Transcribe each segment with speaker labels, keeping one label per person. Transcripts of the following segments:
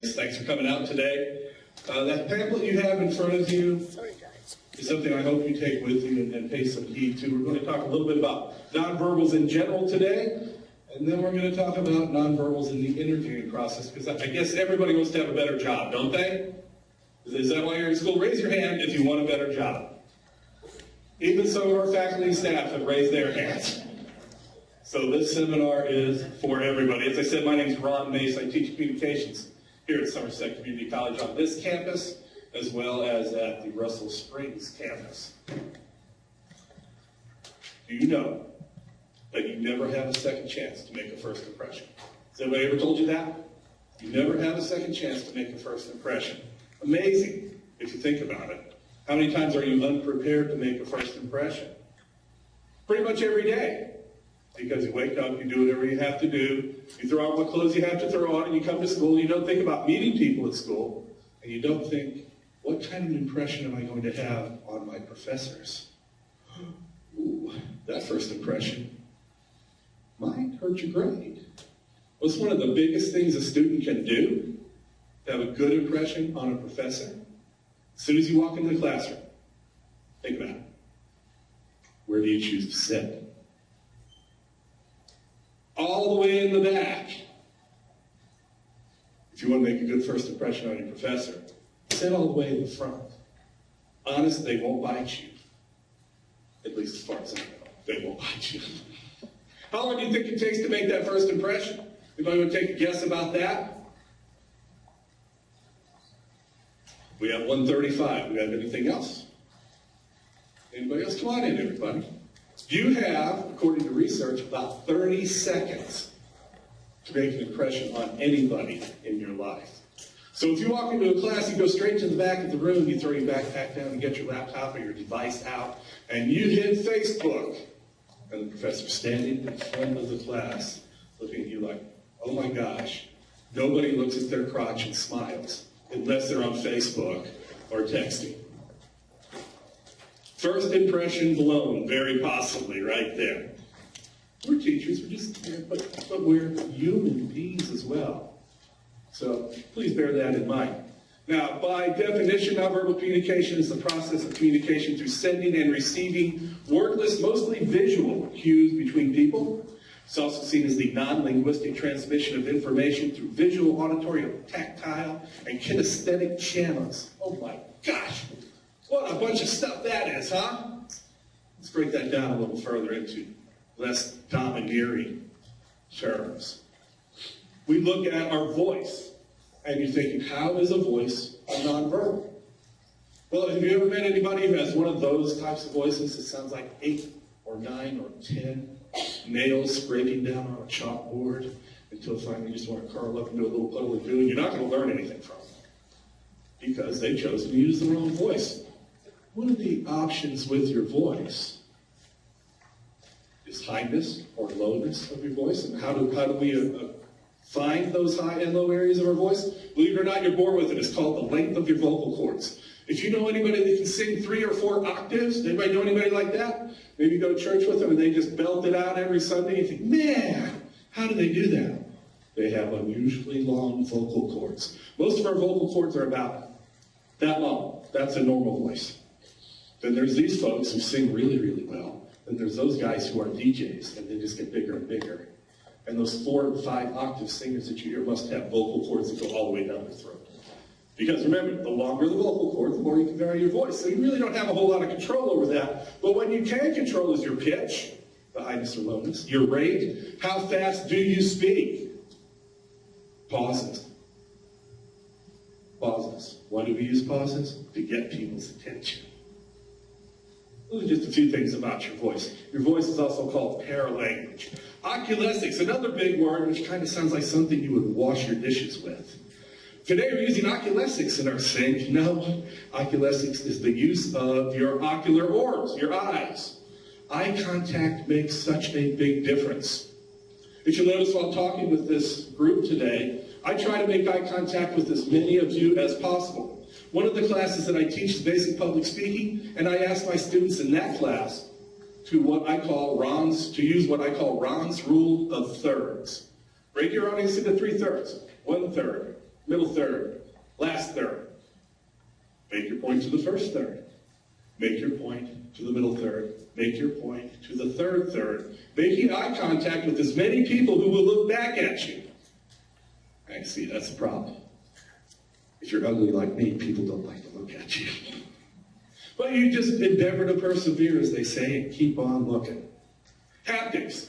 Speaker 1: Thanks for coming out today. That pamphlet you have in front of you is something I hope you take with you and pay some heed to. We're going to talk a little bit about nonverbals in general today, and then we're going to talk about nonverbals in the interviewing process, because I guess everybody wants to have a better job, don't they? Is that why you're in school? Raise your hand if you want a better job. Even some of our faculty and staff have raised their hands. So this seminar is for everybody. As I said, my name is Ron Mace. I teach communications here at Somerset Community College on this campus, as well as at the Russell Springs campus. Do you know that you never have a second chance to make a first impression? Has anybody ever told you that? You never have a second chance to make a first impression. Amazing, if you think about it. How many times are you unprepared to make a first impression? Pretty much every day. Because you wake up, you do whatever you have to do, you throw on what clothes you have to throw on, and you come to school, and you don't think about meeting people at school, and you don't think, what kind of impression am I going to have on my professors? Ooh, that first impression might hurt your grade. What's one of the biggest things a student can do to have a good impression on a professor? As soon as you walk into the classroom, think about it. Where do you choose to sit? All the way in the back. If you want to make a good first impression on your professor, sit all the way in the front. Honest, they won't bite you. At least as far as I know, they won't bite you. How long do you think it takes to make that first impression? Anybody want to take a guess about that? We have 1:35. Do we have anything else? Anybody else? Come on in, everybody. You have, according to research, about 30 seconds to make an impression on anybody in your life. So if you walk into a class, you go straight to the back of the room, you throw your backpack down and get your laptop or your device out, and you hit Facebook. And the professor's standing in front of the class, looking at you like, oh my gosh, nobody looks at their crotch and smiles, unless they're on Facebook or texting. First impression blown, very possibly, right there. We're teachers, but we're human beings as well. So please bear that in mind. Now, by definition, nonverbal communication is the process of communication through sending and receiving wordless, mostly visual cues between people. It's also seen as the non-linguistic transmission of information through visual, auditory, tactile, and kinesthetic channels. Oh my gosh! What a bunch of stuff that is, huh? Let's break that down a little further into less domineering terms. We look at our voice, and you're thinking, how is a voice nonverbal? Well, have you ever met anybody who has one of those types of voices that sounds like 8 or 9 or 10 nails scraping down on a chalkboard until finally you just want to curl up and do a little puddle of goo, and you're not going to learn anything from them because they've chosen to use the wrong voice. One of the options with your voice is highness or lowness of your voice. And how do we find those high and low areas of our voice? Believe it or not, you're born with it. It's called the length of your vocal cords. If you know anybody that can sing 3 or 4 octaves, anybody know anybody like that? Maybe you go to church with them and they just belt it out every Sunday. You think, man, how do they do that? They have unusually long vocal cords. Most of our vocal cords are about that long. That's a normal voice. Then there's these folks who sing really, really well. And there's those guys who are DJs, and they just get bigger and bigger. And those 4 and 5 octave singers that you hear must have vocal cords that go all the way down their throat. Because remember, the longer the vocal cord, the more you can vary your voice. So you really don't have a whole lot of control over that. But what you can control is your pitch, the highness or lowness, your rate, how fast do you speak? Pauses. Pauses. Why do we use pauses? To get people's attention. Those are just a few things about your voice. Your voice is also called paralanguage. Oculesics, another big word which kind of sounds like something you would wash your dishes with. Today we're using oculesics in our sink. No, oculesics is the use of your ocular orbs, your eyes. Eye contact makes such a big difference. If you notice while talking with this group today, I try to make eye contact with as many of you as possible. One of the classes that I teach is basic public speaking, and I ask my students in that class to use what I call Ron's rule of thirds. Break your audience into 3 thirds. 1/3, middle third, last third. Make your point to the first third. Make your point to the middle third. Make your point to the third third. Making eye contact with as many people who will look back at you. I see, that's a problem. If you're ugly like me, people don't like to look at you. But you just endeavor to persevere, as they say, and keep on looking. Haptics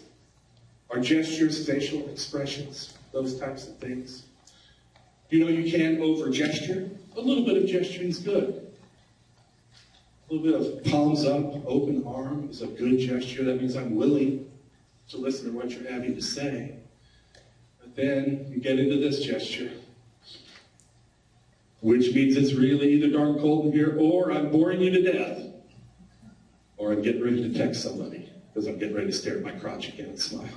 Speaker 1: are gestures, facial expressions, those types of things. You know you can over-gesture. A little bit of gesturing is good. A little bit of palms up, open arm is a good gesture. That means I'm willing to listen to what you're having to say. But then you get into this gesture, which means it's really either darn cold in here, or I'm boring you to death, or I'm getting ready to text somebody because I'm getting ready to stare at my crotch again and smile.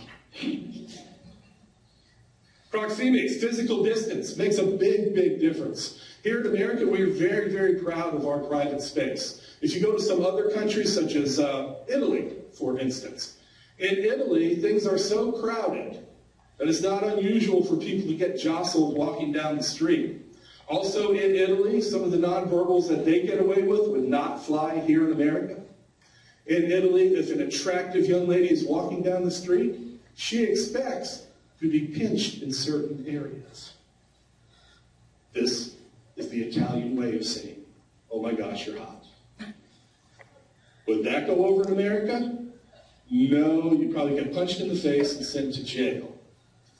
Speaker 1: Proxemics, physical distance, makes a big, big difference. Here in America, we are very, very proud of our private space. If you go to some other countries, such as Italy, for instance, in Italy, things are so crowded that it's not unusual for people to get jostled walking down the street. Also in Italy, some of the nonverbals that they get away with would not fly here in America. In Italy, if an attractive young lady is walking down the street, she expects to be pinched in certain areas. This is the Italian way of saying, oh my gosh, you're hot. Would that go over in America? No, you'd probably get punched in the face and sent to jail.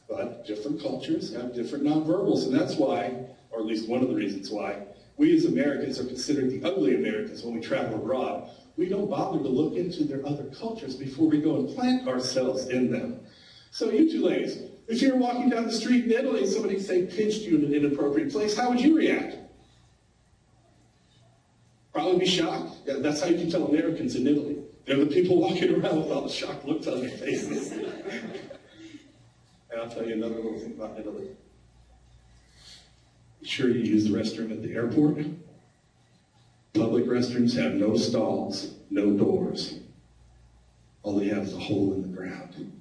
Speaker 1: But different cultures have different nonverbals, and that's why, or at least one of the reasons why, we as Americans are considered the ugly Americans when we travel abroad. We don't bother to look into their other cultures before we go and plant ourselves in them. So you two ladies, if you're walking down the street in Italy and somebody, say, pinched you in an inappropriate place, how would you react? Probably be shocked. Yeah, that's how you can tell Americans in Italy. They're the people walking around with all the shocked looks on their faces. And I'll tell you another little thing about Italy. Be sure you use the restroom at the airport. Public restrooms have no stalls, no doors. All they have is a hole in the ground.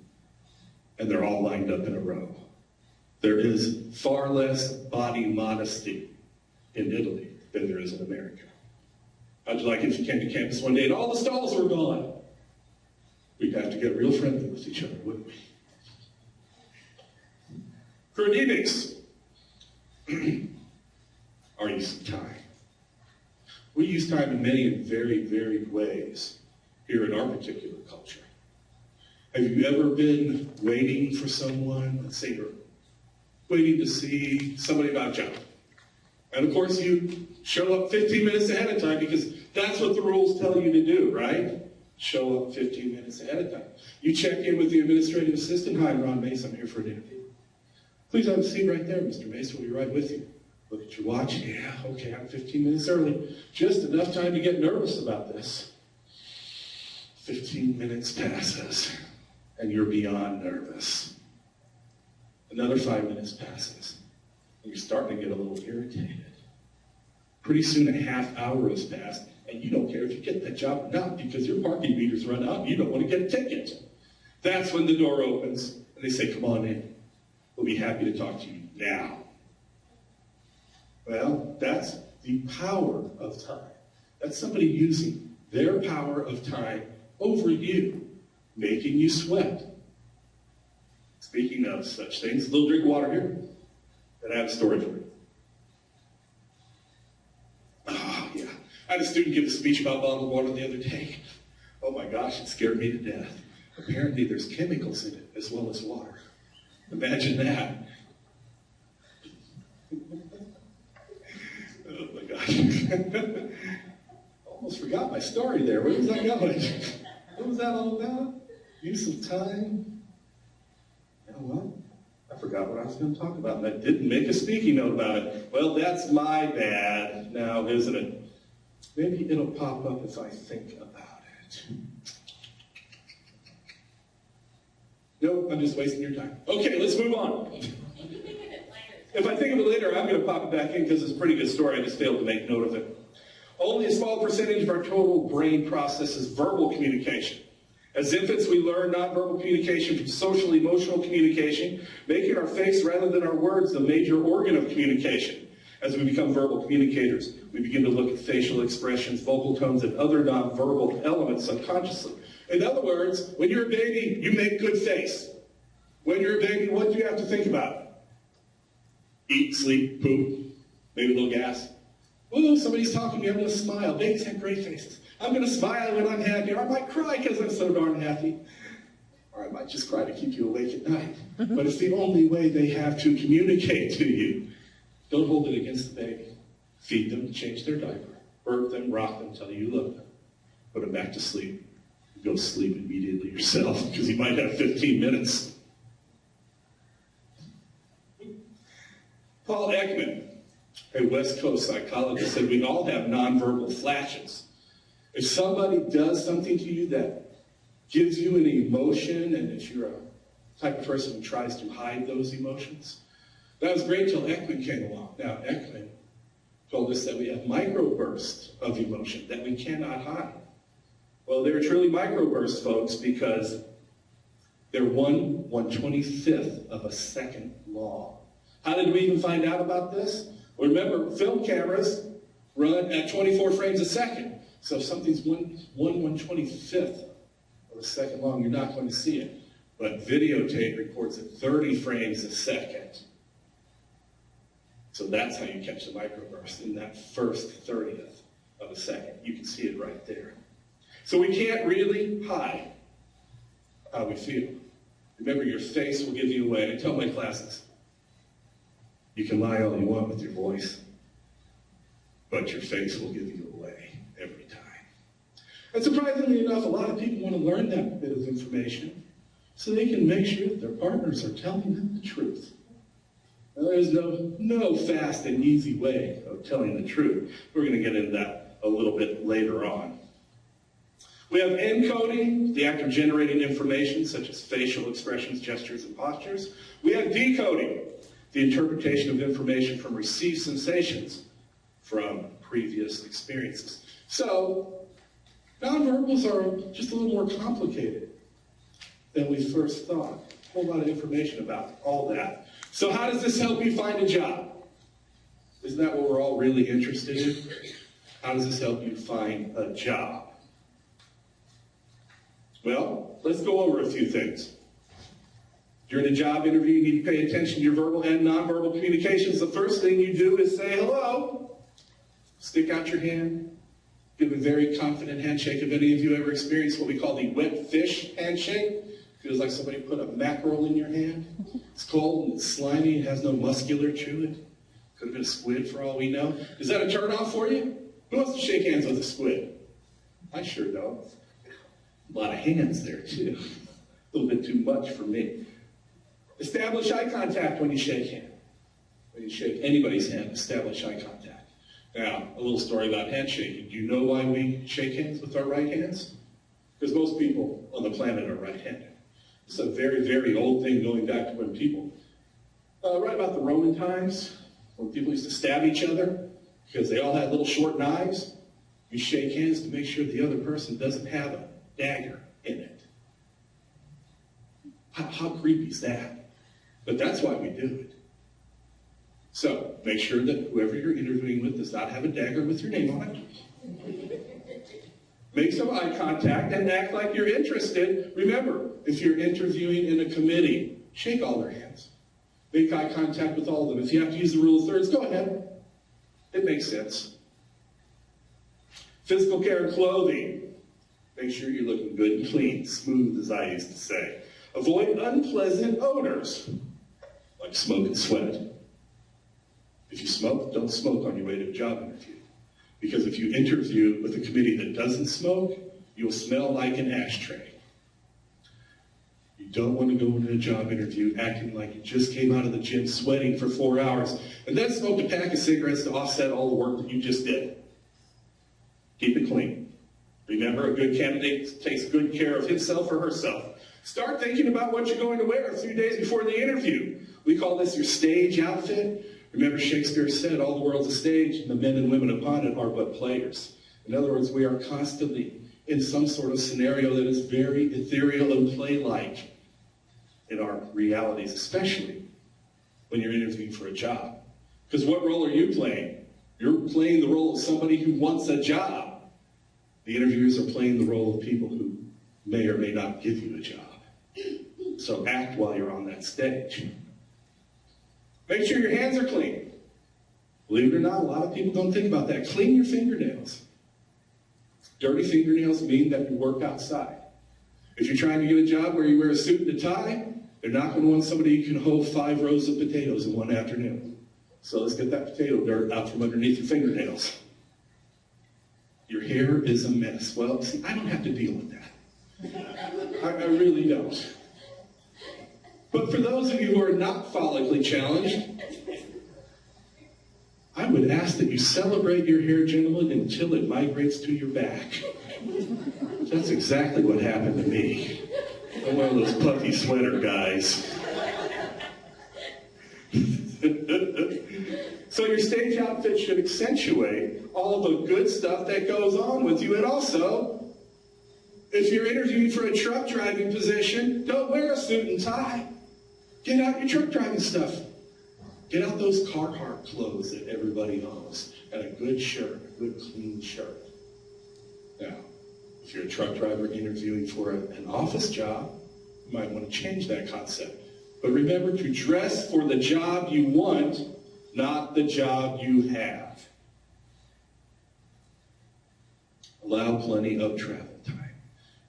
Speaker 1: And they're all lined up in a row. There is far less body modesty in Italy than there is in America. How'd you like it if you came to campus one day and all the stalls were gone? We'd have to get real friendly with each other, wouldn't we? Chronemics. Our use of time. We use time in many and very varied ways here in our particular culture. Have you ever been waiting for someone, let's say you're waiting to see somebody about a job? And of course you show up 15 minutes ahead of time because that's what the rules tell you to do, right? Show up 15 minutes ahead of time. You check in with the administrative assistant. Hi, I'm Ron Mace. I'm here for an interview. Please have a seat right there, Mr. Mace. We'll be right with you. Look at your watch. Yeah, okay, I'm 15 minutes early. Just enough time to get nervous about this. 15 minutes passes, and you're beyond nervous. Another 5 minutes passes, and you're starting to get a little irritated. Pretty soon a half hour has passed, and you don't care if you get that job or not because your parking meter's run out and you don't want to get a ticket. That's when the door opens, and they say, come on in. We'll be happy to talk to you now. Well, that's the power of time. That's somebody using their power of time over you, making you sweat. Speaking of such things, a little drink of water here, and I have a story for you. Oh, yeah. I had a student give a speech about bottled water the other day. Oh my gosh, it scared me to death. Apparently there's chemicals in it as well as water. Imagine that. Oh my gosh. Almost forgot my story there. Where was I going? What was that all about? Use of time? You know what? I forgot what I was going to talk about, and I didn't make a speaking note about it. Well, that's my bad now, isn't it? Maybe it'll pop up if I think about it. Nope, I'm just wasting your time. Okay, let's move on. If I think of it later, I'm going to pop it back in because it's a pretty good story. I just failed to make note of it. Only a small percentage of our total brain processes verbal communication. As infants, we learn nonverbal communication from social-emotional communication, making our face rather than our words the major organ of communication. As we become verbal communicators, we begin to look at facial expressions, vocal tones, and other nonverbal elements subconsciously. In other words, when you're a baby, you make good face. When you're a baby, what do you have to think about? Eat, sleep, poop, maybe a little gas. Oh, somebody's talking to me, I'm going to smile. Babies have great faces. I'm going to smile when I'm happy, or I might cry because I'm so darn happy. Or I might just cry to keep you awake at night. But it's the only way they have to communicate to you. Don't hold it against the baby. Feed them, change their diaper, burp them, rock them, tell you love them. Put them back to sleep. Go sleep immediately yourself, because you might have 15 minutes. Paul Ekman, a West Coast psychologist, said we all have nonverbal flashes. If somebody does something to you that gives you an emotion, and if you're a type of person who tries to hide those emotions, that was great till Ekman came along. Now, Ekman told us that we have microbursts of emotion that we cannot hide. Well, they're truly microbursts, folks, because they're 1/125th of a second long. How did we even find out about this? Well, remember, film cameras run at 24 frames a second. So if something's 1/125th of a second long, you're not going to see it. But videotape records at 30 frames a second. So that's how you catch the microburst, in that first 30th of a second. You can see it right there. So we can't really hide how we feel. Remember, your face will give you away. I tell my classes, you can lie all you want with your voice, but your face will give you away every time. And surprisingly enough, a lot of people want to learn that bit of information so they can make sure that their partners are telling them the truth. Now, there's no fast and easy way of telling the truth. We're going to get into that a little bit later on. We have encoding, the act of generating information such as facial expressions, gestures, and postures. We have decoding, the interpretation of information from received sensations from previous experiences. So, nonverbals are just a little more complicated than we first thought. A whole lot of information about all that. So how does this help you find a job? Isn't that what we're all really interested in? How does this help you find a job? Well, let's go over a few things. During a job interview, you need to pay attention to your verbal and nonverbal communications. The first thing you do is say hello. Stick out your hand. Give a very confident handshake. Have any of you ever experienced what we call the wet fish handshake? Feels like somebody put a mackerel in your hand. It's cold and it's slimy. It has no muscular to it. Could have been a squid for all we know. Is that a turn-off for you? Who wants to shake hands with a squid? I sure don't. A lot of hands there, too. A little bit too much for me. Establish eye contact when you shake hands. When you shake anybody's hand, establish eye contact. Now, a little story about handshaking. Do you know why we shake hands with our right hands? Because most people on the planet are right-handed. It's a very, very old thing going back to when people, right about the Roman times, when people used to stab each other because they all had little short knives. You shake hands to make sure the other person doesn't have a dagger in it. How creepy is that? But that's why we do it. So, make sure that whoever you're interviewing with does not have a dagger with your name on it. Make some eye contact and act like you're interested. Remember, if you're interviewing in a committee, shake all their hands. Make eye contact with all of them. If you have to use the rule of thirds, go ahead. It makes sense. Physical care and clothing. Make sure you're looking good and clean, smooth, as I used to say. Avoid unpleasant odors, like smoke and sweat. If you smoke, don't smoke on your way to a job interview. Because if you interview with a committee that doesn't smoke, you'll smell like an ashtray. You don't want to go into a job interview acting like you just came out of the gym sweating for 4 hours and then smoked a pack of cigarettes to offset all the work that you just did. Keep it clean. Remember, a good candidate takes good care of himself or herself. Start thinking about what you're going to wear a few days before the interview. We call this your stage outfit. Remember, Shakespeare said, all the world's a stage, and the men and women upon it are but players. In other words, we are constantly in some sort of scenario that is very ethereal and play-like in our realities, especially when you're interviewing for a job. Because what role are you playing? You're playing the role of somebody who wants a job. The interviewers are playing the role of people who may or may not give you a job. So act while you're on that stage. Make sure your hands are clean. Believe it or not, a lot of people don't think about that. Clean your fingernails. Dirty fingernails mean that you work outside. If you're trying to get a job where you wear a suit and a tie, they're not going to want somebody who can hoe 5 rows of potatoes in one afternoon. So let's get that potato dirt out from underneath your fingernails. Your hair is a mess. Well, see, I don't have to deal with that. I really don't. But for those of you who are not follically challenged, I would ask that you celebrate your hair, gentlemen, until it migrates to your back. That's exactly what happened to me. I'm one of those puffy sweater guys. So your stage outfit should accentuate all the good stuff that goes on with you. And also, if you're interviewing for a truck driving position, don't wear a suit and tie. Get out your truck driving stuff. Get out those Carhartt clothes that everybody owns, and a good shirt, a good clean shirt. Now, if you're a truck driver interviewing for an office job, you might want to change that concept. But remember to dress for the job you want, not the job you have. Allow plenty of travel time.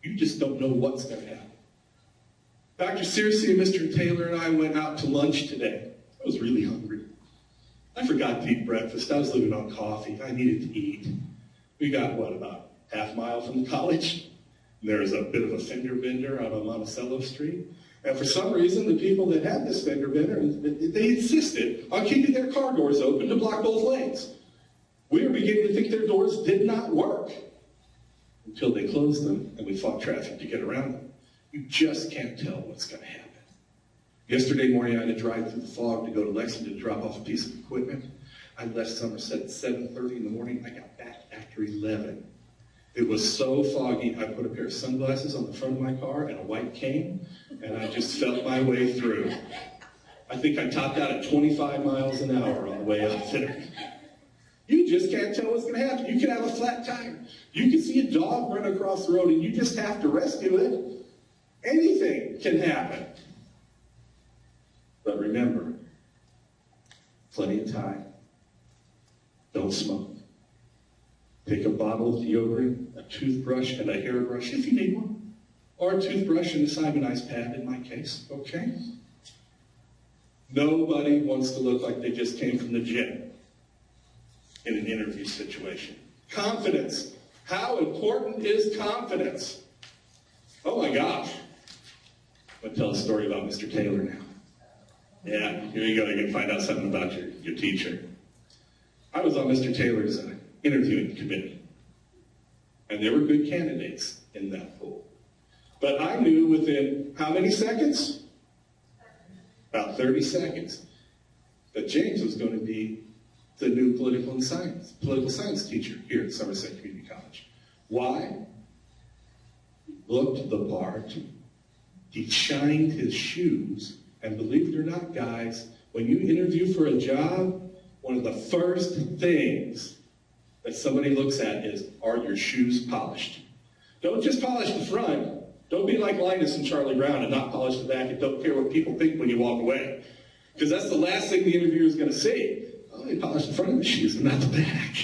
Speaker 1: You just don't know what's going to happen. Dr. Searcy and Mr. Taylor and I went out to lunch today. I was really hungry. I forgot to eat breakfast. I was living on coffee. I needed to eat. We got, about half a mile from the college? There was a bit of a fender bender out on Monticello Street. And for some reason, the people that had this fender bender, they insisted on keeping their car doors open to block both lanes. We were beginning to think their doors did not work until they closed them and we fought traffic to get around them. You just can't tell what's going to happen. Yesterday morning, I had to drive through the fog to go to Lexington to drop off a piece of equipment. I left Somerset at 7:30 in the morning. I got back after 11. It was so foggy, I put a pair of sunglasses on the front of my car and a white cane, and I just felt my way through. I think I topped out at 25 miles an hour on the way up there. You just can't tell what's going to happen. You can have a flat tire. You can see a dog run across the road, and you just have to rescue it. Anything can happen. But remember, plenty of time. Don't smoke. Take a bottle of deodorant, a toothbrush, and a hairbrush if you need one. Or a toothbrush and a Simonized pad in my case, okay? Nobody wants to look like they just came from the gym in an interview situation. Confidence. How important is confidence? Oh my gosh. I'm going to tell a story about Mr. Taylor now. Yeah, here you go. You can find out something about your teacher. I was on Mr. Taylor's interviewing committee, and there were good candidates in that pool. But I knew within how many seconds? About 30 seconds, that James was going to be the new political science teacher here at Somerset Community College. Why? He looked the part. He shined his shoes. And believe it or not, guys, when you interview for a job, one of the first things that somebody looks at is, are your shoes polished? Don't just polish the front. Don't be like Linus and Charlie Brown and not polish the back and don't care what people think when you walk away. Because that's the last thing the interviewer is going to see. Oh, he polished the front of the shoes, but not the back.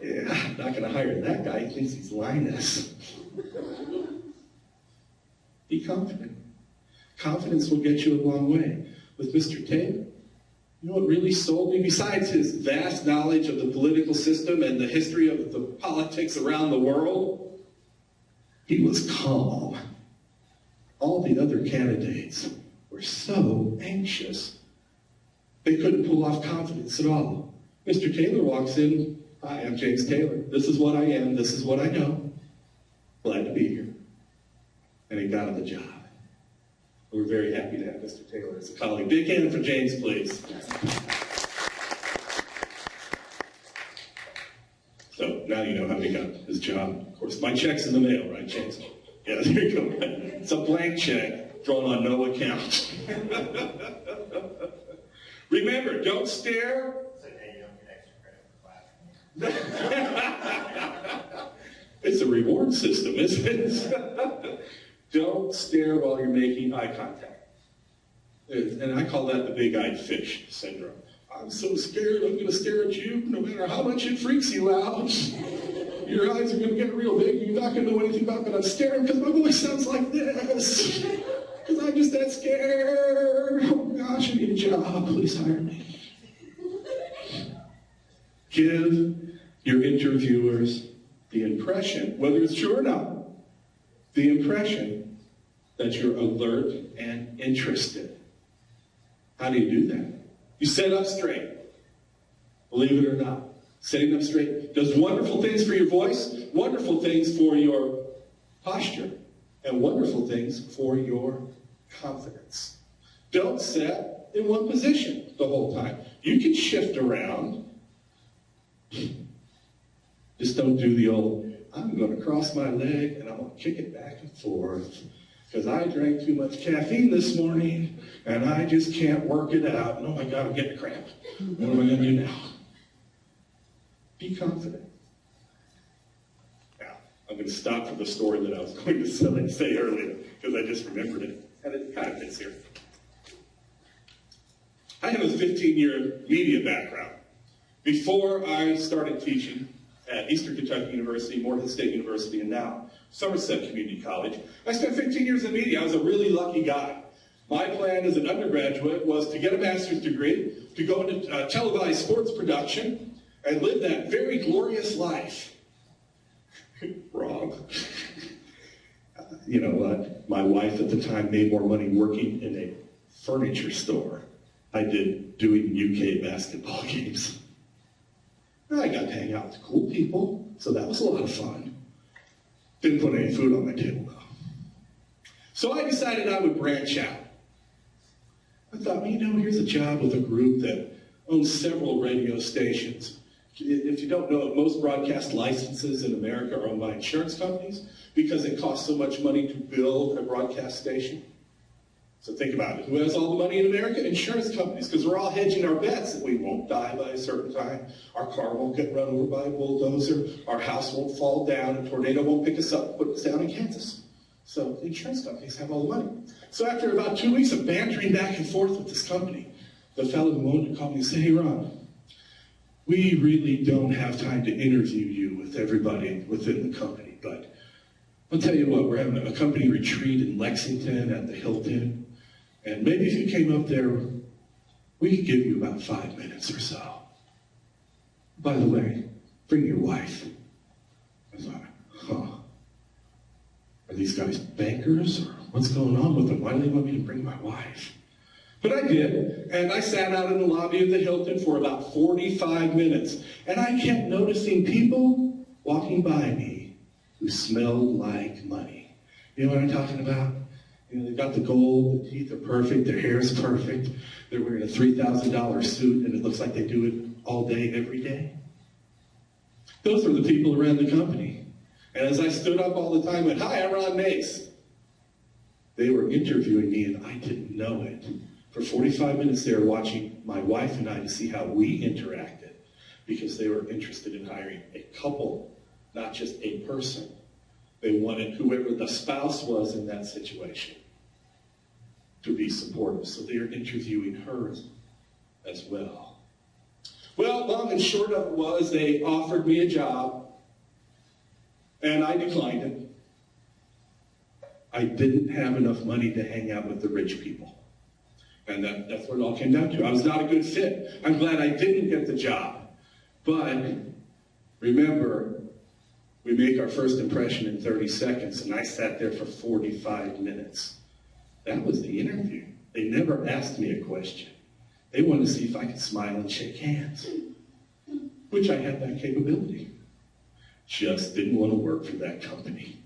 Speaker 1: Yeah, I'm not going to hire that guy. He thinks he's Linus. Be confident. Confidence will get you a long way. With Mr. Taylor, you know what really sold me? Besides his vast knowledge of the political system and the history of the politics around the world, he was calm. All the other candidates were so anxious. They couldn't pull off confidence at all. Mr. Taylor walks in, hi, I'm James Taylor. This is what I am. This is what I know. Glad to be here. And he got the job. We're very happy to have Mr. Taylor as a colleague. Big hand for James, please. So now you know how he got his job. Of course, my check's in the mail, right, Chase? Yeah, there you go. It's a blank check drawn on no account. Remember, don't stare.
Speaker 2: So now you don't get extra credit for class.
Speaker 1: It's a reward system, isn't it? Don't stare while you're making eye contact. And I call that the big-eyed fish syndrome. I'm so scared I'm going to stare at you no matter how much it freaks you out. Your eyes are going to get real big. You're not going to know anything about it, but I'm staring because my voice sounds like this. Because I'm just that scared. Oh gosh, I need a job. Please hire me. Give your interviewers the impression, whether it's true or not, the impression that you're alert and interested. How do you do that? You sit up straight. Believe it or not, sitting up straight does wonderful things for your voice, wonderful things for your posture, and wonderful things for your confidence. Don't sit in one position the whole time. You can shift around. Just don't do the old, I'm going to cross my leg and I'm going to kick it back and forth because I drank too much caffeine this morning and I just can't work it out. And oh my God, I'm getting a cramp. What am I going to do now? Be confident. Now, I'm going to stop for the story that I was going to say earlier because I just remembered it. And it kind of fits here. I have a 15-year media background. Before I started teaching at Eastern Kentucky University, Morehead State University, and now Somerset Community College, I spent 15 years in media. I was a really lucky guy. My plan as an undergraduate was to get a master's degree, to go into televised sports production, and live that very glorious life. Wrong. You know what? My wife at the time made more money working in a furniture store I did doing UK basketball games. I got to hang out with cool people, so that was a lot of fun. Didn't put any food on my table, though. So I decided I would branch out. I thought, well, you know, here's a job with a group that owns several radio stations. If you don't know it, most broadcast licenses in America are owned by insurance companies because it costs so much money to build a broadcast station. So think about it. Who has all the money in America? Insurance companies, because we're all hedging our bets that we won't die by a certain time, our car won't get run over by a bulldozer, our house won't fall down, a tornado won't pick us up and put us down in Kansas. So the insurance companies have all the money. So after about 2 weeks of bantering back and forth with this company, the fellow who owned it called me and said, hey, Ron, we really don't have time to interview you with everybody within the company, but I'll tell you what, we're having a company retreat in Lexington at the Hilton. And maybe if you came up there, we could give you about 5 minutes or so. By the way, bring your wife. I thought, are these guys bankers or what's going on with them? Why do they want me to bring my wife? But I did, and I sat out in the lobby of the Hilton for about 45 minutes, and I kept noticing people walking by me who smelled like money. You know what I'm talking about? You know, they've got the gold, the teeth are perfect, their hair is perfect, they're wearing a $3,000 suit, and it looks like they do it all day, every day. Those were the people around the company. And as I stood up all the time and went, hi, I'm Ron Mace. They were interviewing me, and I didn't know it. For 45 minutes, they were watching my wife and I to see how we interacted, because they were interested in hiring a couple, not just a person. They wanted whoever the spouse was in that situation to be supportive. So they are interviewing her as well. Well, long and short of it was they offered me a job, and I declined it. I didn't have enough money to hang out with the rich people. And that's what it all came down to. I was not a good fit. I'm glad I didn't get the job. But remember, we make our first impression in 30 seconds, and I sat there for 45 minutes. That was the interview. They never asked me a question. They wanted to see if I could smile and shake hands, which I had that capability. Just didn't want to work for that company.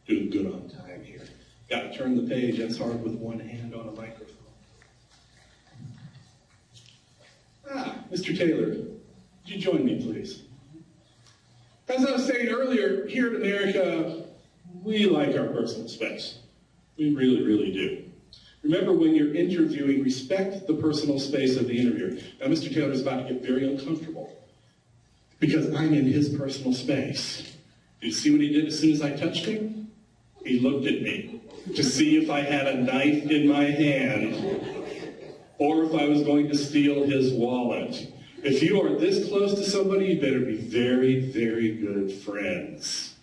Speaker 1: Doing good on time here. Got to turn the page. That's hard with one hand on a microphone. Mr. Taylor, would you join me, please? As I was saying earlier, here in America, we like our personal space. We really, really do. Remember, when you're interviewing, respect the personal space of the interviewer. Now, Mr. Taylor is about to get very uncomfortable because I'm in his personal space. Did you see what he did as soon as I touched him? He looked at me to see if I had a knife in my hand or if I was going to steal his wallet. If you are this close to somebody, you better be very, very good friends.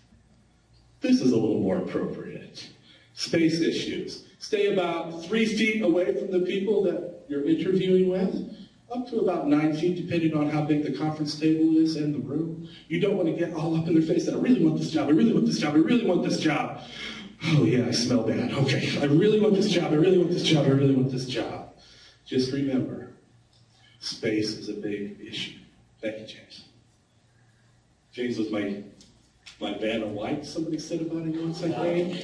Speaker 1: This is a little more appropriate. Space issues. Stay about 3 feet away from the people that you're interviewing with, up to about 9 feet, depending on how big the conference table is and the room. You don't want to get all up in their face that I really want this job, I really want this job, I really want this job. Oh yeah, I smell bad. Okay, I really want this job, I really want this job, I really want this job. Just remember, space is a big issue. Thank you, James. James was my Vanna White, somebody said about him once, I think.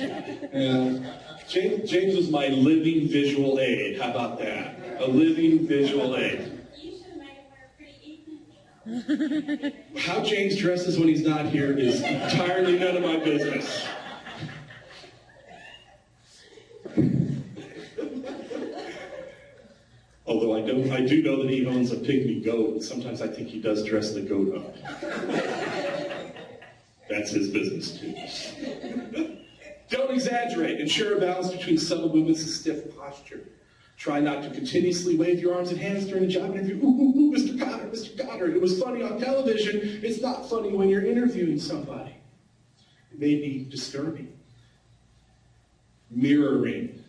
Speaker 1: James was my living visual aid. How about that? A living visual aid.
Speaker 3: You should have made it for a pretty evening.
Speaker 1: How James dresses when he's not here is entirely none of my business. Although I do know that he owns a pygmy goat, and sometimes I think he does dress the goat up. That's his business, too. Don't exaggerate. Ensure a balance between subtle movements and stiff posture. Try not to continuously wave your arms and hands during a job interview. Ooh, Mr. Goddard, Mr. Goddard. It was funny on television. It's not funny when you're interviewing somebody. It may be disturbing. Mirroring.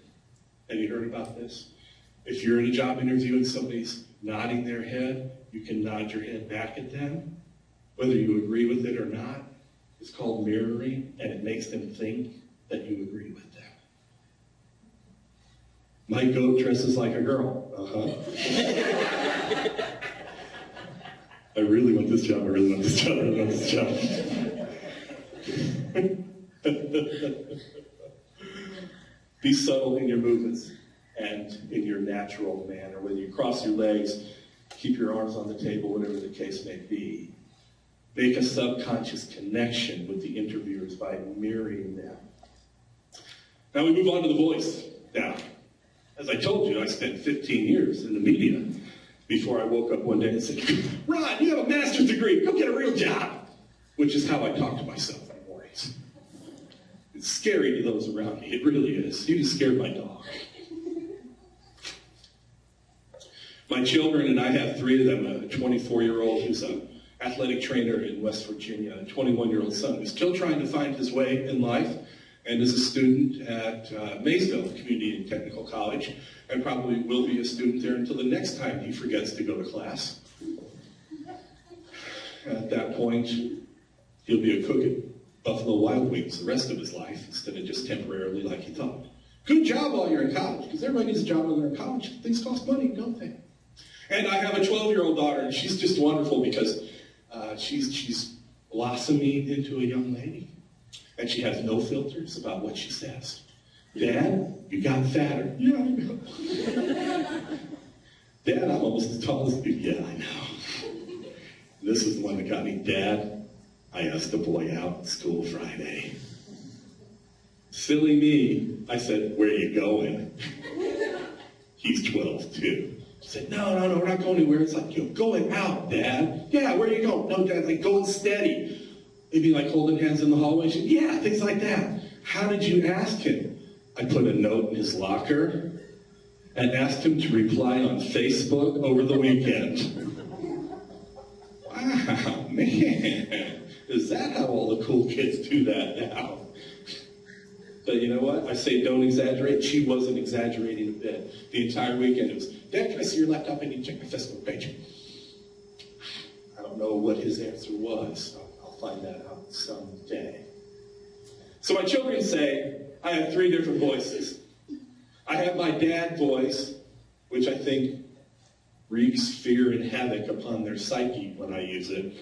Speaker 1: Have you heard about this? If you're in a job interview and somebody's nodding their head, you can nod your head back at them, whether you agree with it or not. It's called mirroring, and it makes them think that you agree with them. My goat dresses like a girl. I really want this job, I really want this job, I really want this job. Be subtle in your movements and in your natural manner. Whether you cross your legs, keep your arms on the table, whatever the case may be. Make a subconscious connection with the interviewers by mirroring them. Now we move on to the voice. Now, as I told you, I spent 15 years in the media before I woke up one day and said, Ron, you have a master's degree, go get a real job. Which is how I talk to myself in the mornings. It's scary to those around me, it really is. You just scared my dog. My children, and I have 3 of them, a 24-year-old who's an athletic trainer in West Virginia, a 21-year-old son who's still trying to find his way in life, and is a student at Mace Community Technical College, and probably will be a student there until the next time he forgets to go to class. At that point, he'll be a cook at Buffalo Wild Wings the rest of his life, instead of just temporarily like he thought. Good job while you're in college, because everybody needs a job while they're in college. Things cost money, don't they? And I have a 12-year-old daughter, and she's just wonderful because she's blossoming into a young lady. And she has no filters about what she says. Dad, you got fatter. Yeah, I know. Dad, I'm almost as tall as you. Yeah, I know. This is the one that got me. Dad, I asked a boy out at school Friday. Silly me. I said, where are you going? He's 12, too. I said, no, we're not going anywhere. It's like, going out, Dad. Yeah, where are you going? No, Dad, like going steady. Maybe like holding hands in the hallway. Said, yeah, things like that. How did you ask him? I put a note in his locker and asked him to reply on Facebook over the weekend. Wow, man. Is that how all the cool kids do that now? But you know what? I say don't exaggerate. She wasn't exaggerating a bit. The entire weekend it was, Dad, can I see your laptop? I need to check my Facebook page. I don't know what his answer was. I'll find that out someday. So my children say I have 3 different voices. I have my dad voice, which I think wreaks fear and havoc upon their psyche when I use it.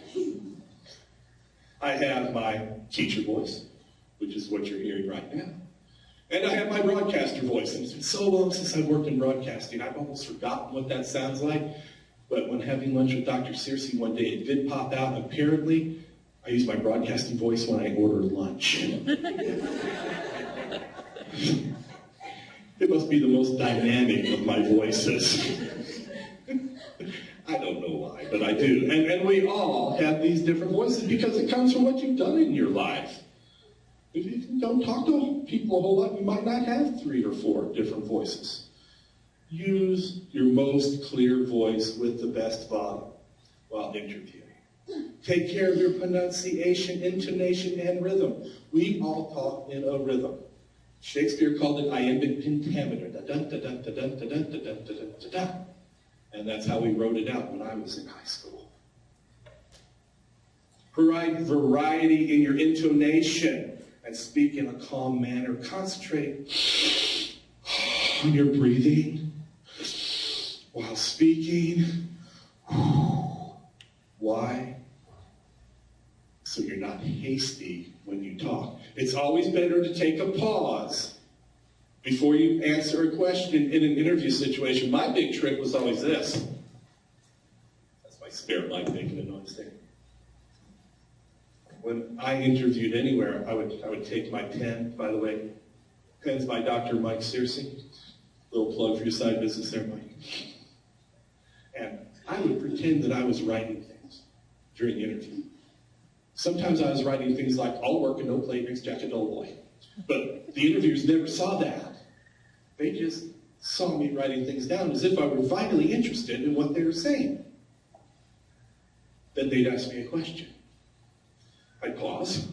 Speaker 1: I have my teacher voice, which is what you're hearing right now. And I have my broadcaster voice, and it's been so long since I've worked in broadcasting, I've almost forgotten what that sounds like. But when having lunch with Dr. Searcy one day, it did pop out. Apparently, I use my broadcasting voice when I order lunch. It must be the most dynamic of my voices. I don't know why, but I do. And we all have these different voices because it comes from what you've done in your life. If you don't talk to people a whole lot, you might not have 3 or 4 different voices. Use your most clear voice with the best volume while interviewing. Take care of your pronunciation, intonation, and rhythm. We all talk in a rhythm. Shakespeare called it iambic pentameter. Da-da-da-da-da-da-da-da-da-da-da-da. And that's how we wrote it out when I was in high school. Provide variety in your intonation and speak in a calm manner. Concentrate on your breathing while speaking. Why? So you're not hasty when you talk. It's always better to take a pause before you answer a question in an interview situation. My big trick was always this. That's my spare light making a noise there. When I interviewed anywhere, I would take my pen, by the way. Pen's by Dr. Mike Searcy. Little plug for your side business there, Mike. And I would pretend that I was writing things during the interview. Sometimes I was writing things like, all work and no play makes Jack a dull boy. But the interviewers never saw that. They just saw me writing things down as if I were vitally interested in what they were saying. Then they'd ask me a question. I'd pause,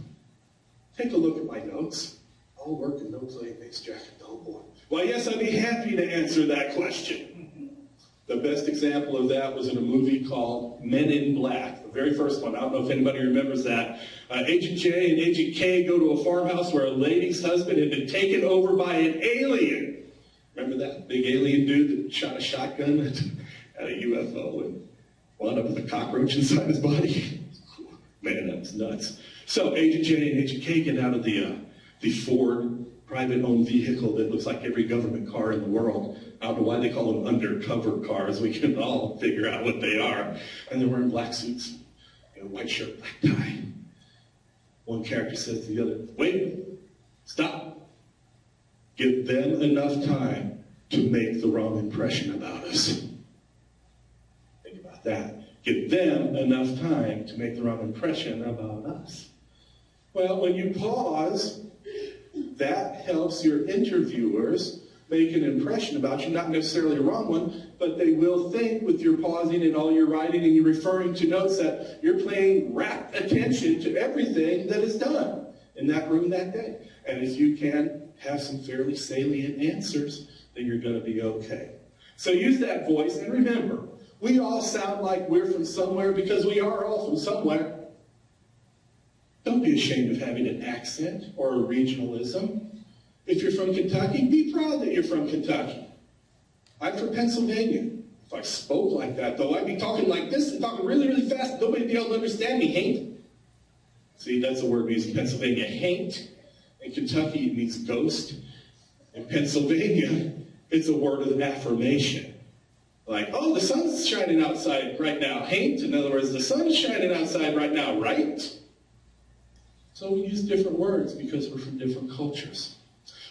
Speaker 1: take a look at my notes. All work and no play makes Jack a dull boy. Why, yes, I'd be happy to answer that question. The best example of that was in a movie called Men in Black, the very first one. I don't know if anybody remembers that. Agent J and Agent K go to a farmhouse where a lady's husband had been taken over by an alien. Remember that big alien dude that shot a shotgun at a UFO and wound up with a cockroach inside his body? Man, that was nuts. So Agent J and Agent K get out of the Ford private-owned vehicle that looks like every government car in the world. I don't know why they call them undercover cars. We can all figure out what they are. And they're wearing black suits, white shirt, black tie. One character says to the other, wait, stop. Give them enough time to make the wrong impression about us. Think about that. Give them enough time to make the wrong impression about us. Well, when you pause, that helps your interviewers make an impression about you, not necessarily a wrong one, but they will think with your pausing and all your writing and you referring to notes that you're paying rapt attention to everything that is done in that room that day. And if you can have some fairly salient answers, then you're going to be okay. So use that voice, and remember, we all sound like we're from somewhere because we are all from somewhere. Don't be ashamed of having an accent or a regionalism. If you're from Kentucky, be proud that you're from Kentucky. I'm from Pennsylvania. If I spoke like that, though, I'd be talking like this and talking really, really fast. Nobody'd be able to understand me. Haint. See, that's a word we use in Pennsylvania. Haint. In Kentucky, it means ghost. In Pennsylvania, it's a word of affirmation. Like, oh, the sun's shining outside right now. Haint. In other words, the sun's shining outside right now, right? So we use different words because we're from different cultures.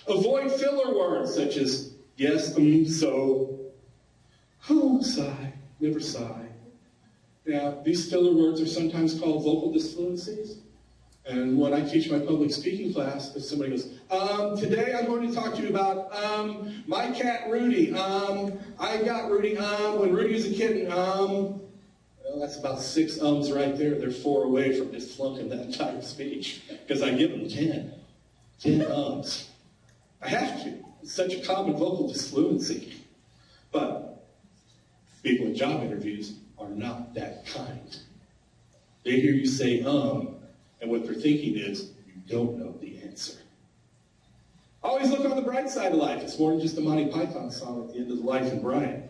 Speaker 1: Avoid filler words such as yes, so, oh, sigh, never sigh. Now, these filler words are sometimes called vocal disfluencies. And when I teach my public speaking class, if somebody goes, today I'm going to talk to you about my cat Rudy. I got Rudy when Rudy was a kitten. Well, that's about 6 ums right there. They're 4 away from just flunking that entire speech because I give them 10 ums. I have to. It's such a common vocal disfluency. But people in job interviews are not that kind. They hear you say and what they're thinking is, you don't know the answer. Always look on the bright side of life. It's more than just a Monty Python song at the end of Life and Brian.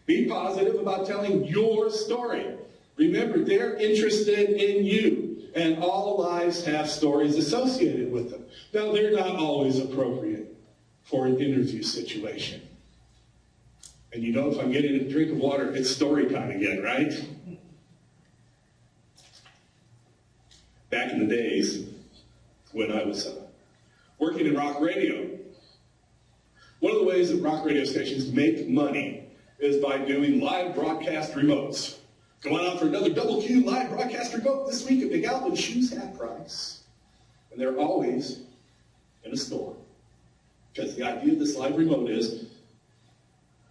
Speaker 1: Be positive about telling your story. Remember, they're interested in you. And all lives have stories associated with them. Now, they're not always appropriate for an interview situation. And you know, if I'm getting a drink of water, it's story time again, right? Back in the days when I was working in rock radio, one of the ways that rock radio stations make money is by doing live broadcast remotes. Go on out for another Double Q live broadcast remote this week at Big Alvin Shoes half price. And they're always in a store. Because the idea of this live remote is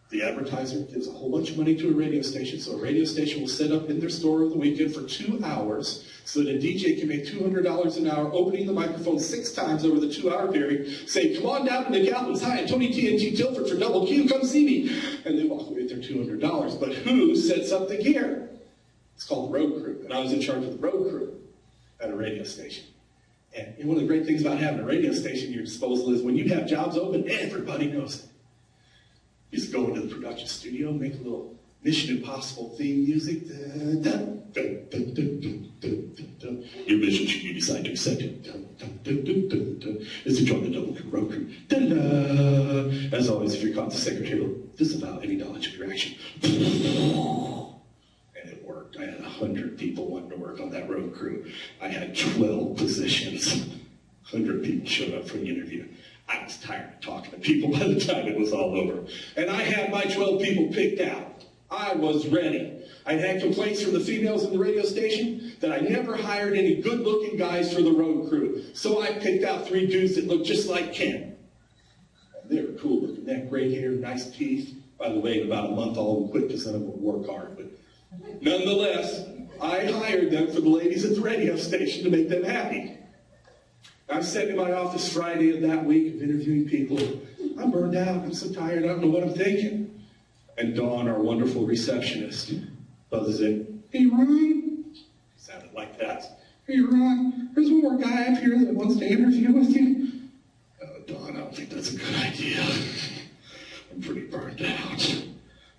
Speaker 1: the advertiser gives a whole bunch of money to a radio station, so a radio station will set up in their store over the weekend for 2 hours so that a DJ can make $200 an hour, opening the microphone 6 times over the 2-hour period, saying, come on down to the Calvin's. Hi, I'm Tony TNT Tilford for Double Q, come see me. And they walk away with their $200. But who said something here? It's called the road crew, and I was in charge of the road crew at a radio station. And one of the great things about having a radio station at your disposal is when you have jobs open, everybody knows it. You just go into the production studio, make a little Mission Impossible theme music. Dun, dun, dun, dun, dun, dun, dun, dun. Your mission, should you decide to accept it, dun, dun, dun, dun, dun, dun, is to join the Double Q road crew. Dun, dun. As always, if you're caught, the secretary will disavow any knowledge of your action. And it worked. I had 100 people wanting to work on that road crew. I had 12 positions. 100 people showed up for the interview. I was tired of talking to people by the time it was all over. And I had my 12 people picked out. I was ready. I'd had complaints from the females in the radio station that I never hired any good-looking guys for the road crew. So I picked out 3 dudes that looked just like Ken. And they were cool looking. They had gray hair, nice teeth. By the way, in about a month, all of them quit because none of them would work hard. But nonetheless, I hired them for the ladies at the radio station to make them happy. I'm sitting in my office Friday of that week of interviewing people. I'm burned out. I'm so tired. I don't know what I'm thinking. And Dawn, our wonderful receptionist, buzzes in. Hey, Ron. Sounded like that. Hey, Ron, there's one more guy up here that wants to interview with you. Oh, Dawn, I don't think that's a good idea. I'm pretty burned out.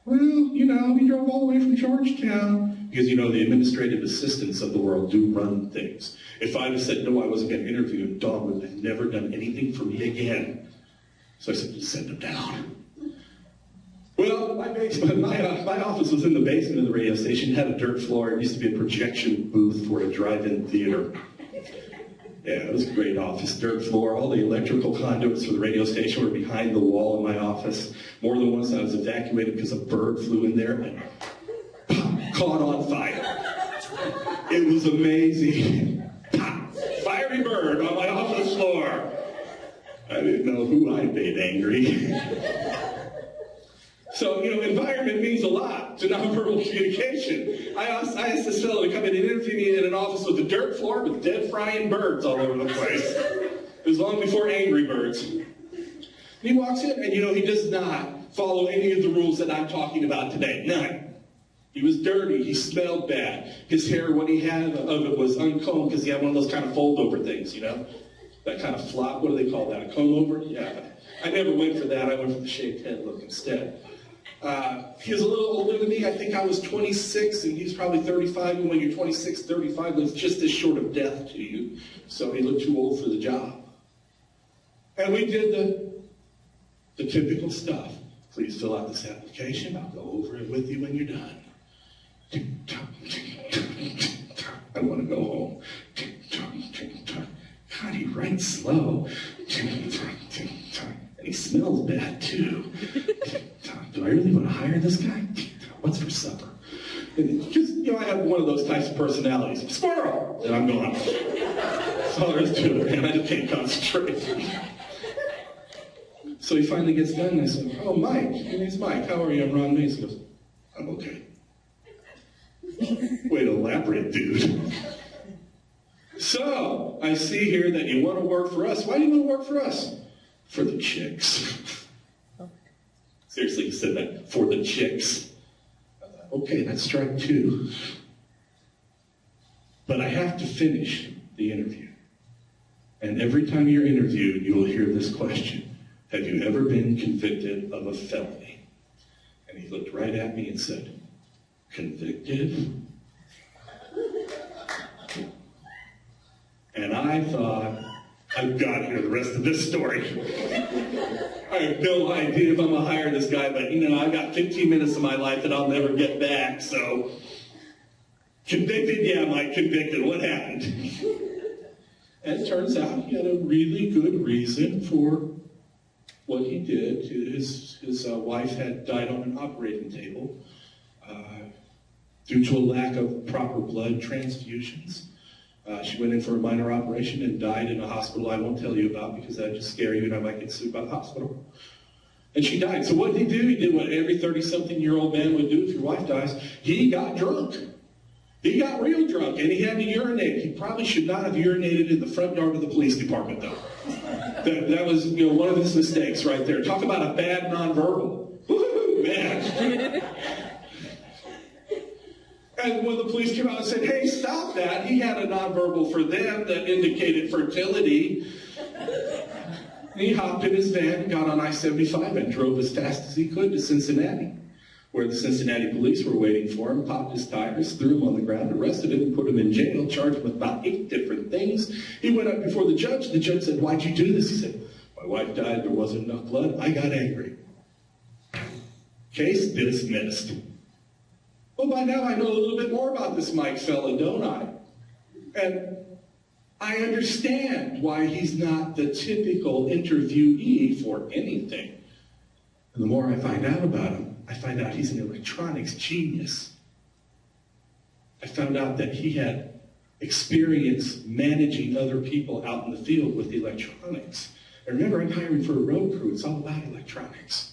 Speaker 1: Well, you know, he drove all the way from Georgetown. Because, you know, the administrative assistants of the world do run things. If I had said no, I wasn't going to interview him, Dawn would have never done anything for me again. So I said, send him down. Well, my office was in the basement of the radio station. It had a dirt floor. It used to be a projection booth for a drive-in theater. Yeah, it was a great office. Dirt floor. All the electrical conduits for the radio station were behind the wall in my office. More than once I was evacuated because a bird flew in there and caught on fire. It was amazing. Fiery bird on my office floor. I didn't know who I made angry. So, you know, environment means a lot to nonverbal communication. I asked this fellow to come in and interview me in an office with a dirt floor with dead frying birds all over the place. It was long before Angry Birds. And he walks in and, you know, he does not follow any of the rules that I'm talking about today. None. He was dirty. He smelled bad. His hair, what he had of it was uncombed because he had one of those kind of fold-over things, you know? That kind of flop. What do they call that? A comb-over? Yeah. I never went for that. I went for the shaved head look instead. He was a little older than me. I think I was 26, and he was probably 35. And when you're 26, 35, it's just as short of death to you. So he looked too old for the job. And we did the typical stuff. Please fill out this application. I'll go over it with you when you're done. I want to go home. God, he writes slow. And he smells bad, too. Do I really want to hire this guy? What's for supper? And just, you know, I have one of those types of personalities. Squirrel! And I'm gone. That's all there is to it, man. I just can't concentrate. So he finally gets done, and I said, oh, Mike. Your name's Mike. How are you? I'm Ron Mace. He goes, I'm okay. Way to elaborate, dude. So, I see here that you want to work for us. Why do you want to work for us? For the chicks. Seriously, he said that. For the chicks. I thought, okay, that's strike 2. But I have to finish the interview. And every time you're interviewed, you will hear this question. Have you ever been convicted of a felony? And he looked right at me and said, convicted? And I thought, I've got to hear the rest of this story. I have no idea if I'm going to hire this guy, but I've got 15 minutes of my life that I'll never get back, so. Convicted? Yeah, Mike, convicted. What happened? And it turns out he had a really good reason for what he did. His wife had died on an operating table due to a lack of proper blood transfusions. She went in for a minor operation and died in a hospital I won't tell you about because that would just scare you and I might get sued by the hospital. And she died. So what did he do? He did what every 30-something-year-old man would do if your wife dies. He got drunk. He got real drunk, and he had to urinate. He probably should not have urinated in the front yard of the police department, though. That was, one of his mistakes right there. Talk about a bad nonverbal. Woo-hoo, man. And when the police came out and said, hey, stop that, he had a nonverbal for them that indicated fertility. He hopped in his van, got on I-75, and drove as fast as he could to Cincinnati, where the Cincinnati police were waiting for him, popped his tires, threw him on the ground, arrested him, put him in jail, charged him with about 8 different things. He went up before the judge. The judge said, why'd you do this? He said, my wife died, there wasn't enough blood. I got angry. Case dismissed. Well, by now I know a little bit more about this Mike fella, don't I? And I understand why he's not the typical interviewee for anything. And the more I find out about him, I find out he's an electronics genius. I found out that he had experience managing other people out in the field with electronics. And remember, I'm hiring for a road crew. It's all about electronics.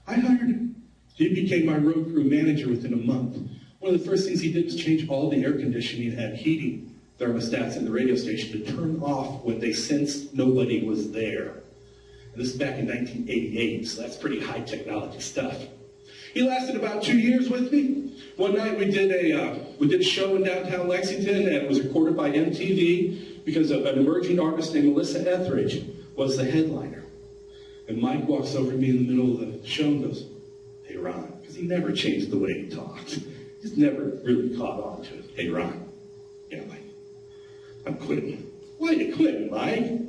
Speaker 1: I hired him. He became my road crew manager within a month. One of the first things he did was change all the air conditioning and heating thermostats in the radio station to turn off when they sensed nobody was there. And this is back in 1988, so that's pretty high technology stuff. He lasted about 2 years with me. One night we did a show in downtown Lexington, and it was recorded by MTV because of an emerging artist named Melissa Etheridge was the headliner. And Mike walks over to me in the middle of the show and goes, hey, Ron, because he never changed the way he talked. He's never really caught on to it. Hey, Ron. Yeah, Mike. I'm quitting. Why are you quitting, Mike?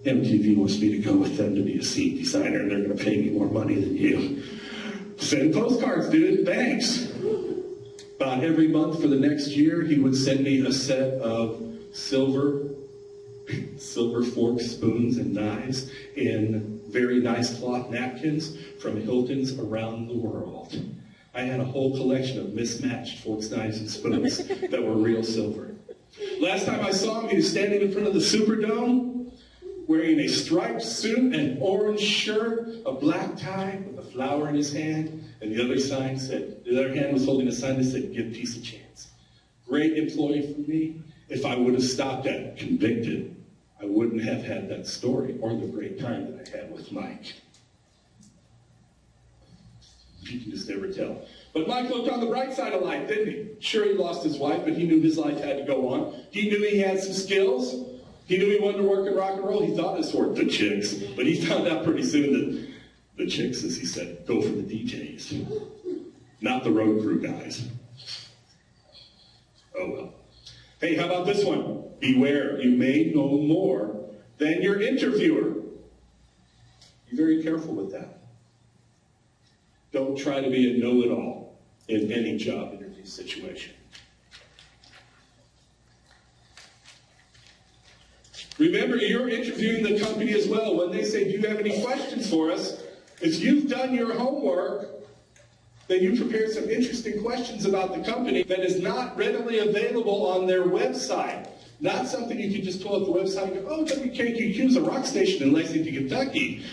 Speaker 1: MTV wants me to go with them to be a scene designer, and they're going to pay me more money than you. Send postcards, dude. Thanks. About every month for the next year, he would send me a set of silver forks, spoons, and knives in very nice cloth napkins from Hilton's around the world. I had a whole collection of mismatched forks, knives, and spoons that were real silver. Last time I saw him, he was standing in front of the Superdome, wearing a striped suit, an orange shirt, a black tie, with a flower in his hand, and the other hand was holding a sign that said, give peace a chance. Great employee for me. If I would have stopped at convicted, I wouldn't have had that story or the great time that I had with Mike. You can just never tell. But Mike looked on the bright side of life, didn't he? Sure, he lost his wife, but he knew his life had to go on. He knew he had some skills. He knew he wanted to work in rock and roll. He thought this worked the chicks, but he found out pretty soon that the chicks, as he said, go for the DJs, not the road crew guys. Oh well. Hey, how about this one? Beware, you may know more than your interviewer. Be very careful with that. Don't try to be a know-it-all in any job interview situation. Remember, you're interviewing the company as well. When they say, do you have any questions for us? If you've done your homework, then you prepared some interesting questions about the company that is not readily available on their website. Not something you can just pull up the website and go, oh, WKQQ is a rock station in Lexington, Kentucky.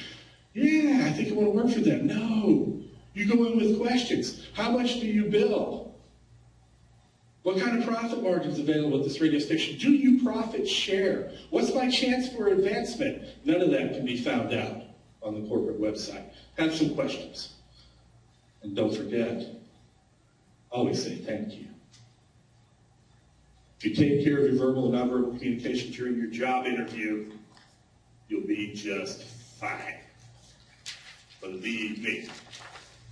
Speaker 1: Yeah, I think I want to work for them. No. You go in with questions. How much do you bill? What kind of profit margins available at this radio station? Do you profit share? What's my chance for advancement? None of that can be found out on the corporate website. Have some questions. And don't forget, always say thank you. If you take care of your verbal and nonverbal communication during your job interview, you'll be just fine. Believe me.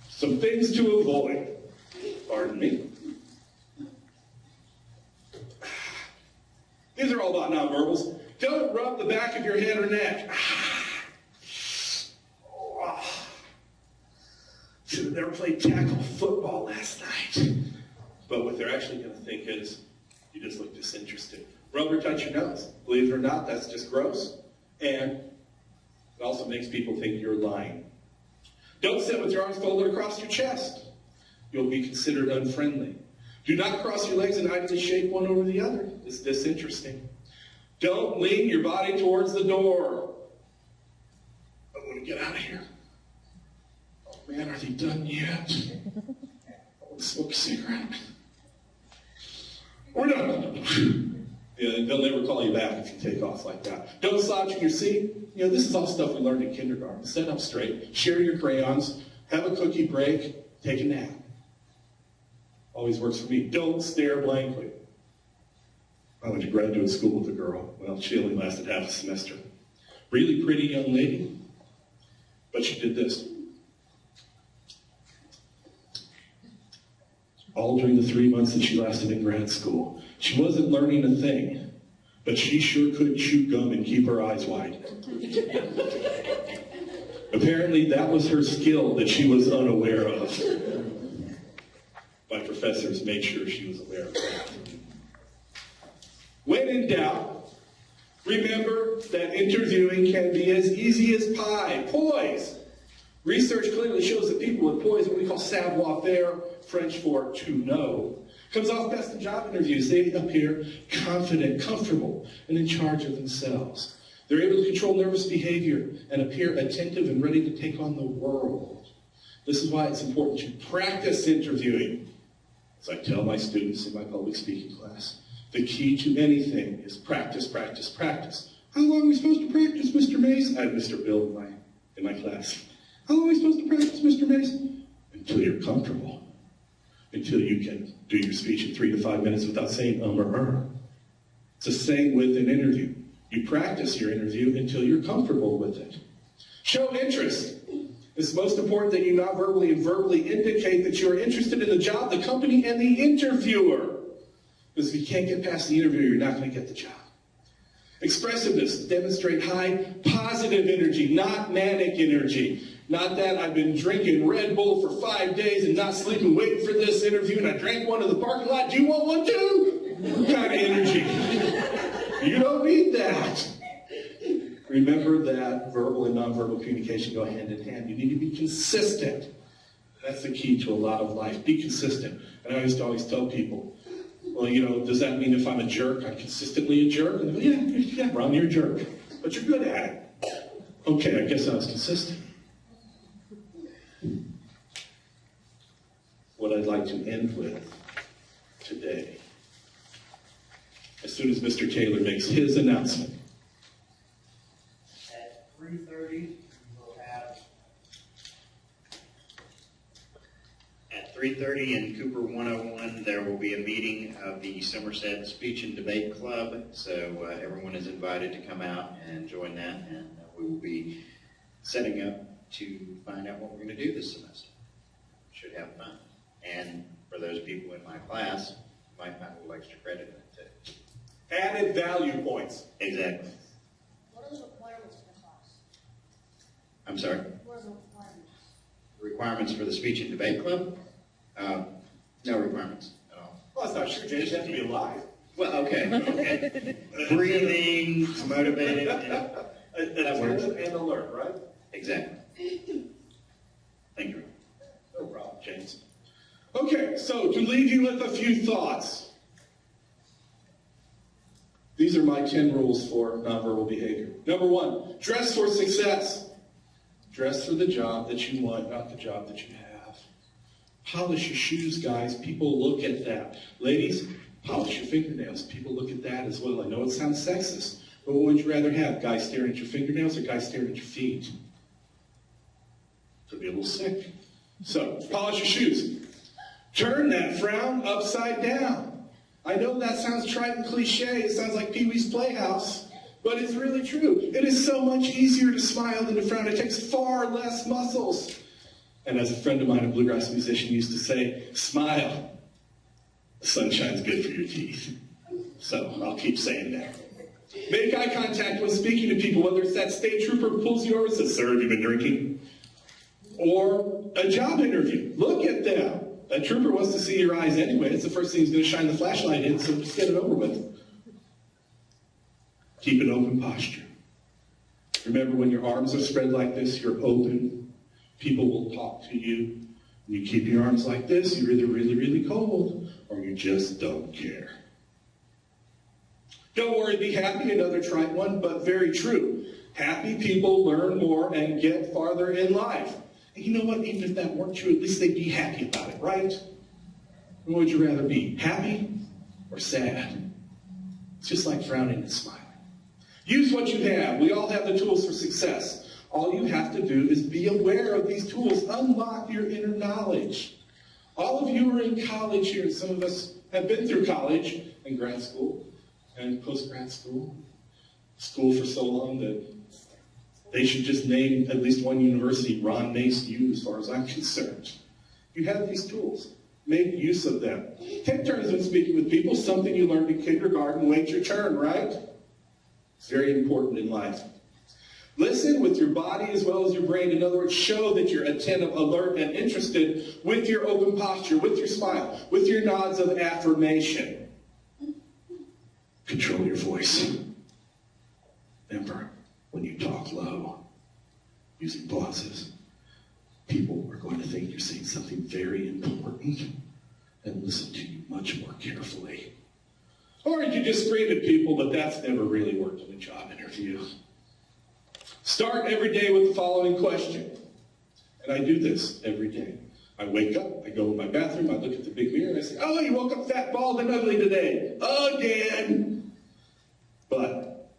Speaker 1: Some things to avoid. Pardon me. These are all about nonverbals. Don't rub the back of your head or neck. Should have never played tackle football last night. But what they're actually going to think is, you just look disinterested. Rub or touch your nose. Believe it or not, that's just gross. And it also makes people think you're lying. Don't sit with your arms folded across your chest. You'll be considered unfriendly. Do not cross your legs and idly shape one over the other. It's disinteresting. Don't lean your body towards the door. I want to get out of here. Oh man, are they done yet? I want to smoke a cigarette. We're done. Yeah, they'll never call you back if you take off like that. Don't slouch in your seat. You know, this is all stuff we learned in kindergarten. Sit up straight, share your crayons, have a cookie break, take a nap. Always works for me. Don't stare blankly. I went to graduate school with a girl. Well, she only lasted half a semester. Really pretty young lady, but she did this. All during the 3 months that she lasted in grad school. She wasn't learning a thing, but she sure could chew gum and keep her eyes wide. Apparently, that was her skill that she was unaware of. My professors made sure she was aware of that. When in doubt, remember that interviewing can be as easy as pie. Poise. Research clearly shows that people with poise, what we call savoir-faire, French for to know, comes off best in job interviews. They appear confident, comfortable, and in charge of themselves. They're able to control nervous behavior and appear attentive and ready to take on the world. This is why it's important to practice interviewing. As I tell my students in my public speaking class, the key to anything is practice, practice, practice. How long are we supposed to practice, Mr. Mace? I had Mr. Bill in my class. How long are we supposed to practice, Mr. Mace? Until you're comfortable. Until you can do your speech in 3 to 5 minutes without saying or. It's the same with an interview. You practice your interview until you're comfortable with it. Show interest. It's most important that you non-verbally and verbally indicate that you're interested in the job, the company, and the interviewer. Because if you can't get past the interview, you're not going to get the job. Expressiveness. Demonstrate high positive energy, not manic energy. Not that I've been drinking Red Bull for 5 days and not sleeping, waiting for this interview, and I drank one in the parking lot. Do you want one too? Kind of energy. You don't need that. Remember that verbal and nonverbal communication go hand in hand. You need to be consistent. That's the key to a lot of life. Be consistent. And I used to always tell people, well, you know, does that mean if I'm a jerk, I'm consistently a jerk? And they go, yeah, Ron, you're a jerk. But you're good at it. Okay, I guess I was consistent. What I'd like to end with today, as soon as Mr. Taylor makes his announcement.
Speaker 2: At 3:30, we will have.
Speaker 4: At 3:30 in Cooper 101, there will be a meeting of the Somerset Speech and Debate Club. So everyone is invited to come out and join that, and we will be setting up to find out what we're going to do this semester. Should have fun. And for those people in my class, you might find a little extra credit in it too.
Speaker 1: Added value points.
Speaker 4: Exactly.
Speaker 5: What are the requirements for the class?
Speaker 4: I'm sorry?
Speaker 5: What are the requirements?
Speaker 4: Requirements for the Speech and Debate Club? No requirements at all.
Speaker 1: Well, that's not true, James. You have to be alive.
Speaker 4: Well, okay. Breathing, motivated, that works.
Speaker 1: And alert, right?
Speaker 4: Exactly. Thank you.
Speaker 1: No problem, James. Okay, so to leave you with a few thoughts. These are my 10 rules for nonverbal behavior. Number 1, dress for success. Dress for the job that you want, not the job that you have. Polish your shoes, guys. People look at that. Ladies, polish your fingernails. People look at that as well. I know it sounds sexist, but what would you rather have? Guys staring at your fingernails or guys staring at your feet? Could be a little sick. So, polish your shoes. Turn that frown upside down. I know that sounds trite and cliche. It sounds like Pee-wee's Playhouse, but it's really true. It is so much easier to smile than to frown. It takes far less muscles. And as a friend of mine, a bluegrass musician, used to say, smile. The sunshine's good for your teeth. So I'll keep saying that. Make eye contact when speaking to people, whether it's that state trooper who pulls you over and says, "Sir, have you been drinking?" Or a job interview. Look at them. A trooper wants to see your eyes anyway. It's the first thing he's going to shine the flashlight in, so just get it over with. Keep an open posture. Remember, when your arms are spread like this, you're open. People will talk to you. When you keep your arms like this, you're either really, really cold, or you just don't care. Don't worry, be happy, another trite one, but very true. Happy people learn more and get farther in life. And you know what? Even if that weren't true, at least they'd be happy about it, right? What would you rather be, happy or sad? It's just like frowning and smiling. Use what you have. We all have the tools for success. All you have to do is be aware of these tools. Unlock your inner knowledge. All of you are in college here. Some of us have been through college and grad school and post-grad school. School for so long that they should just name at least one university Ron Mace U, as far as I'm concerned. You have these tools. Make use of them. Take turns when speaking with people. Something you learned in kindergarten. Wait your turn, right? It's very important in life. Listen with your body as well as your brain. In other words, show that you're attentive, alert, and interested with your open posture, with your smile, with your nods of affirmation. Control your voice. Remember, when you talk low, using pauses, people are going to think you're saying something very important and listen to you much more carefully. Or you just scream at people, but that's never really worked in a job interview. Start every day with the following question. And I do this every day. I wake up, I go in my bathroom, I look at the big mirror, and I say, "Oh, you woke up fat, bald, and ugly today. Again." But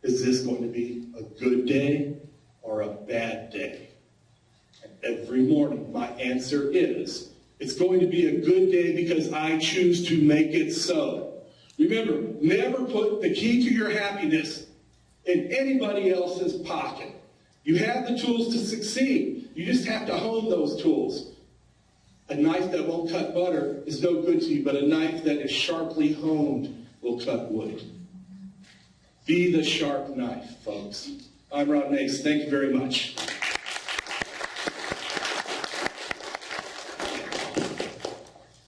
Speaker 1: is this going to be a good day or a bad day? And every morning, my answer is, it's going to be a good day because I choose to make it so. Remember, never put the key to your happiness in anybody else's pocket. You have the tools to succeed. You just have to hone those tools. A knife that won't cut butter is no good to you, but a knife that is sharply honed will cut wood. Be the sharp knife, folks. I'm Ron Mace. Thank you very much.